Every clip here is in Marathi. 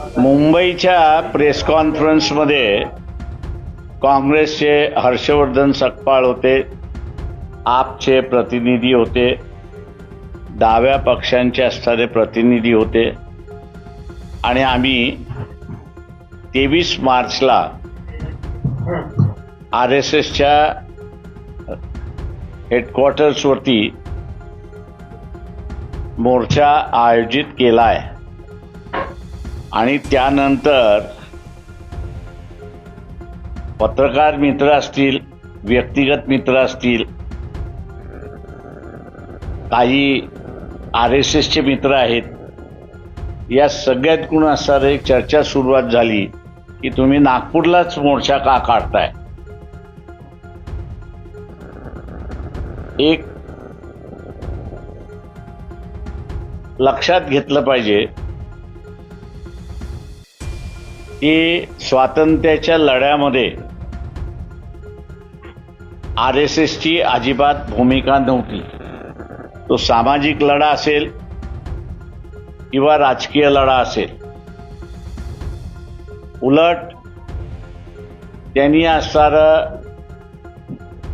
मुंबईच्या प्रेस कॉन्फरन्समध्ये काँग्रेसचे हर्षवर्धन सकपाळ होते, आपचे प्रतिनिधी होते, डाव्या पक्षांचे असणारे प्रतिनिधी होते आणि आम्ही 23 मार्चला RSSच्या हेडक्वार्टर्सवरती मोर्चा आयोजित केला आहे आणि त्यानंतर पत्रकार मित्र असतील, व्यक्तिगत मित्र असतील, काही RSSचे मित्र आहेत, या सगळ्यातून असणारी एक चर्चा सुरुवात झाली की तुम्ही नागपूरलाच मोर्चा का काढताय. एक लक्षात घेतलं पाहिजे की स्वातंत्र्याच्या लढ्यामध्ये RSSची अजिबात भूमिका नव्हती. तो सामाजिक लढा असेल किंवा राजकीय लढा असेल. उलट त्यांनी असणारं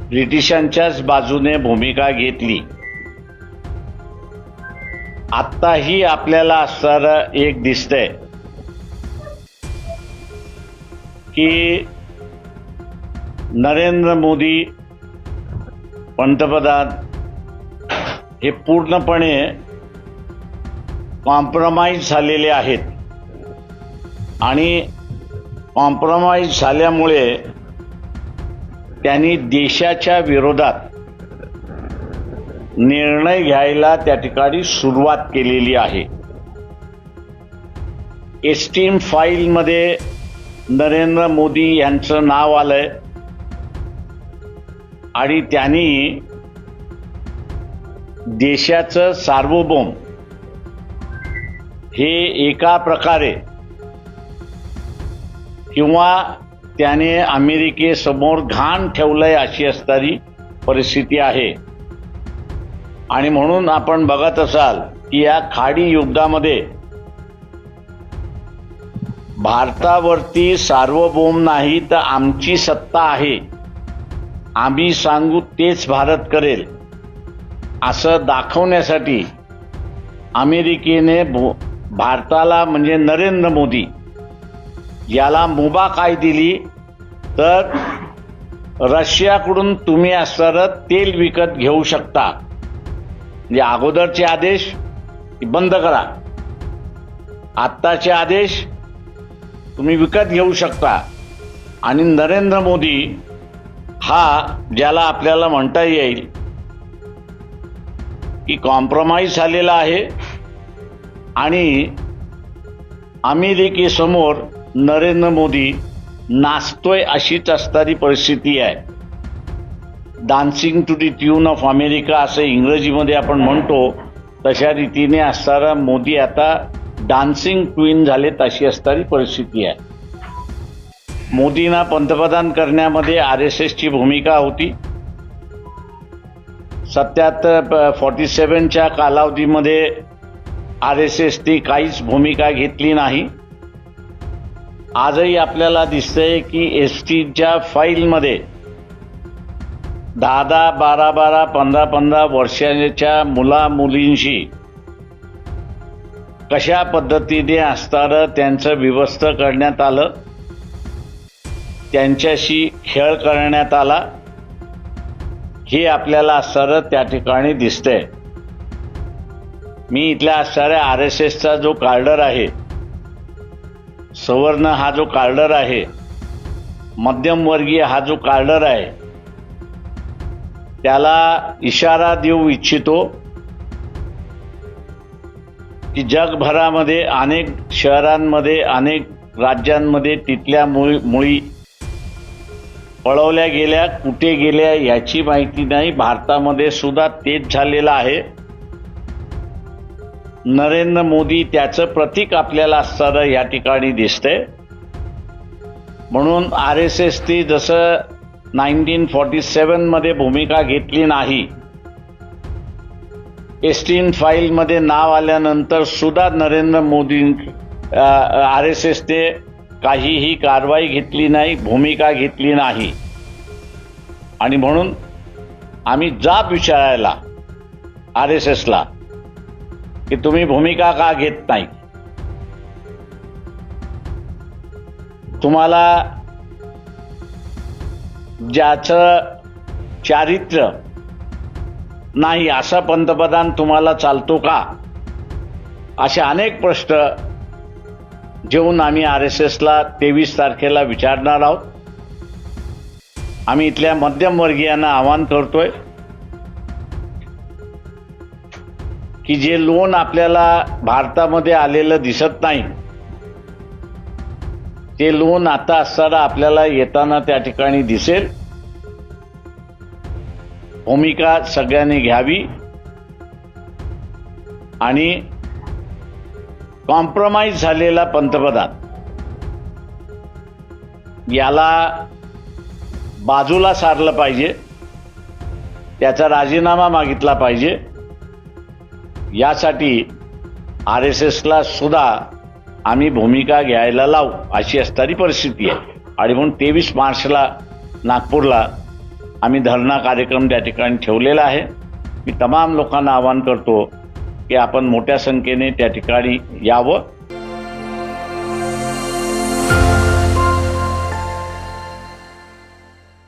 ब्रिटिशांच्याच बाजूने भूमिका घेतली. आत्ताही आपल्याला असणारं एक दिसतंय की नरेंद्र मोदी पंतप्रधान हे पूर्णपणे कॉम्प्रोमाइज झालेले आहेत आणि कॉम्प्रोमाइज झाल्यामुळे त्यांनी देशाच्या विरोधात निर्णय घ्यायला त्या ठिकाणी सुरुवात केलेली आहे. एस्टीम फाईलमध्ये नरेंद्र मोदी यांचं नाव आलंय आणि त्यांनी देशाचं सार्वभौम हे एका प्रकारे किंवा त्याने अमेरिकेसमोर घाण ठेवलंय अशी असणारी परिस्थिती आहे. आणि म्हणून आपण बघत असाल की या खाडी युद्धामध्ये भारतावरती सार्वभौम नाही तर आमची सत्ता आहे, आम्ही सांगू तेच भारत करेल असं दाखवण्यासाठी अमेरिकेने भारताला म्हणजे नरेंद्र मोदी याला मुभा काय दिली तर रशियाकडून तुम्ही असणारं तेल विकत घेऊ शकता. म्हणजे अगोदरचे आदेश बंद करा, आत्ताचे आदेश तुम्ही विकत घेऊ शकता. आणि नरेंद्र मोदी हा ज्याला आपल्याला म्हणता येईल की कॉम्प्रोमाइज झालेला आहे आणि अमेरिकेसमोर नरेंद्र मोदी नाचतोय अशीच असणारी परिस्थिती आहे. Dancing to the tune of America असं इंग्रजीमध्ये आपण म्हणतो, तशा रीतीने असणारा मोदी आता डान्सिंग क्वीन झाले तशी असणारी परिस्थिती आहे. मोदींना पंतप्रधान करण्यामध्ये RSSची भूमिका होती. 47-47च्या कालावधीमध्ये RSSने काहीच भूमिका घेतली नाही. आजही आपल्याला दिसतंय की एसटीच्या फाईलमध्ये 10-10, 12-12, 15-15 वर्षांच्या मुला मुलींशी कशा पद्धतीने असणारं त्यांचं विभक्त करण्यात आलं, त्यांच्याशी खेळ करण्यात आला, हे आपल्याला असणारं त्या ठिकाणी दिसतंय. मी इथल्या असणाऱ्या RSSचा जो कार्डर आहे, सवर्ण हा जो कार्डर आहे, मध्यमवर्गीय हा जो कार्डर आहे, त्याला इशारा देऊ इच्छितो की जगभरामध्ये अनेक शहरांमध्ये, अनेक राज्यांमध्ये तिथल्या मुळी पळवल्या गेल्या, कुठे गेल्या याची माहिती नाही. भारतामध्ये सुद्धा तेच झालेलं आहे. नरेंद्र मोदी त्याचं प्रतीक आपल्याला असणारं या ठिकाणी दिसतंय. म्हणून RSSने जसं 1947 मध्ये भूमिका घेतली नाही, एस्टीन फाईलमध्ये नाव आल्यानंतर सुद्धा नरेंद्र मोदी RSSने काहीही कारवाई घेतली नाही, भूमिका घेतली नाही. आणि म्हणून आम्ही जाब विचारायला RSSला की तुम्ही भूमिका का घेत नाही. तुम्हाला ज्याचं चारित्र्य नाही असा पंतप्रधान तुम्हाला चालतो का, असे अनेक प्रश्न घेऊन आम्ही RSSला 23 तारखेला विचारणार आहोत. आम्ही इथल्या मध्यमवर्गीयांना आवाहन करतोय की जे लोन आपल्याला भारतामध्ये आलेलं दिसत नाही, ते लोन आता असताना आपल्याला येताना त्या ठिकाणी दिसेल. भूमिका सगळ्यांनी घ्यावी आणि कॉम्प्रोमाइज झालेला पंतप्रधान याला बाजूला सारलं पाहिजे, त्याचा राजीनामा मागितला पाहिजे. यासाठी RSSला सुद्धा आम्ही भूमिका घ्यायला लावू अशी असणारी परिस्थिती आहे. आणि म्हणून 23 मार्चला नागपूरला आम्ही धरणा कार्यक्रम त्या ठिकाणी ठेवलेला आहे. मी तमाम लोकांना आवाहन करतो की आपण मोठ्या संख्येने त्या ठिकाणी यावं